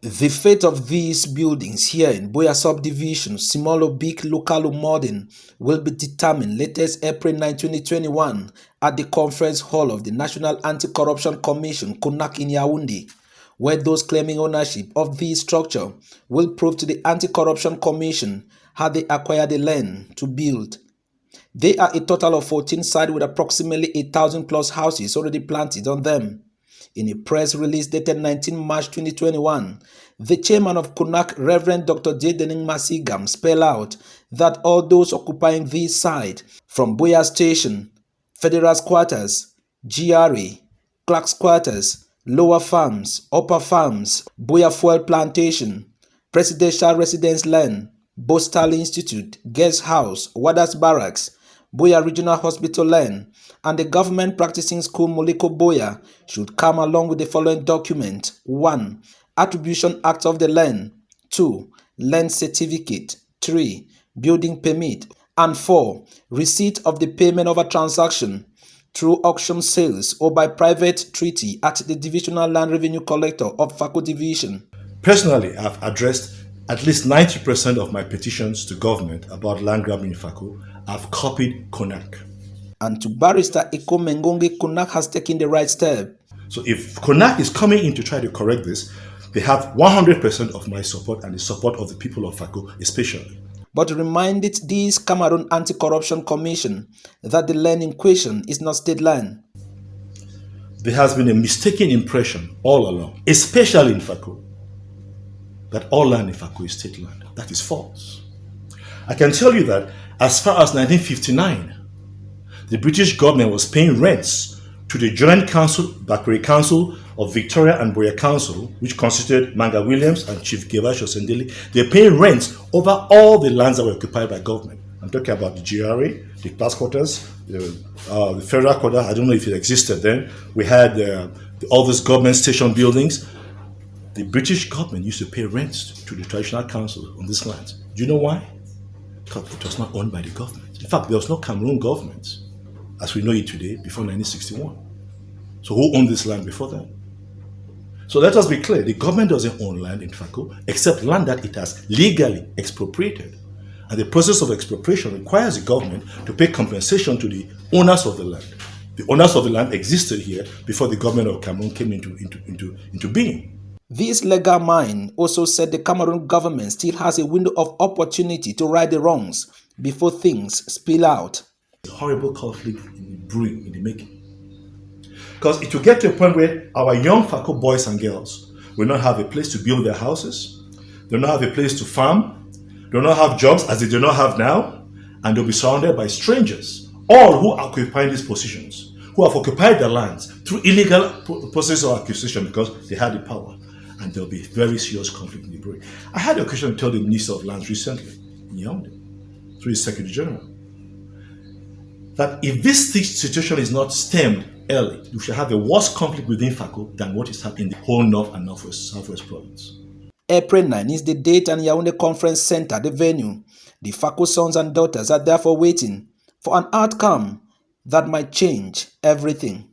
The fate of these buildings here in Boya subdivision, Simolo Big Lokalu Modern, will be determined latest April 9, 2021 at the Conference Hall of the National Anti-Corruption Commission, CONAC in Yaoundé, where those claiming ownership of this structure will prove to the Anti-Corruption Commission how they acquired the land to build. There are a total of 14 sites with approximately 8,000 plus houses already planted on them. In a press release dated 19 March 2021, the chairman of CONAC, Reverend Dr. J. Denning Masigam, spelled out that all those occupying this site, from Boya Station, Federal's Quarters, GRA, Clerk's Quarters, Lower Farms, Upper Farms, Boya Fuel Plantation, Presidential Residence Land, Bostal Institute, Guest House, Wadas Barracks, Boya Regional Hospital Land, and the government practicing school Moliko Boya should come along with the following document: 1. Attribution Act of the land, 2. Land Certificate, 3. Building Permit, and 4. Receipt of the payment of a transaction through auction sales or by private treaty at the Divisional Land Revenue Collector of Fako Division. Personally, I've addressed at least 90% of my petitions to government about land grabbing in Fako. I've copied CONAC. And to Barrister Ngongi, CONAC has taken the right step. So if CONAC is coming in to try to correct this, they have 100% of my support and the support of the people of Fako especially. But reminded this Cameroon Anti-Corruption Commission that the land in question is not state land. There has been a mistaken impression all along, especially in Fako, that all land in Fako is state land. That is false. I can tell you that as far as 1959, the British government was paying rents to the Joint Council, Bakri Council of Victoria and Boya Council, which consisted Manga Williams and Chief Gevash Osendeli. They're paying rents over all the lands that were occupied by government. I'm talking about the GRA, the class quarters, the federal quarter. I don't know if it existed then. We had all these government station buildings. The British government used to pay rents to the traditional council on this land. Do you know why? Because it was not owned by the government. In fact, there was no Cameroon government as we know it today before 1961. So who owned this land before then? So let us be clear, the government doesn't own land in Fako except land that it has legally expropriated. And the process of expropriation requires the government to pay compensation to the owners of the land. The owners of the land existed here before the government of Cameroon came into being. This legal mind also said the Cameroon government still has a window of opportunity to right the wrongs before things spill out. A horrible conflict brewing in the making. Because it will get to a point where our young Fako boys and girls will not have a place to build their houses, they'll not have a place to farm, they'll not have jobs as they do not have now, and they'll be surrounded by strangers, all who are occupying these positions, who have occupied their lands through illegal process of acquisition because they had the power. And there'll be very serious conflict in the brewing. I had the occasion to tell the Minister of Lands recently, in Yaoundé, through his Secretary General, that if this situation is not stemmed early, we shall have a worse conflict within Fako than what is happening in the whole North and Southwest province. April 9 is the date, and Yaoundé Conference Center, the venue. The Fako sons and daughters are therefore waiting for an outcome that might change everything.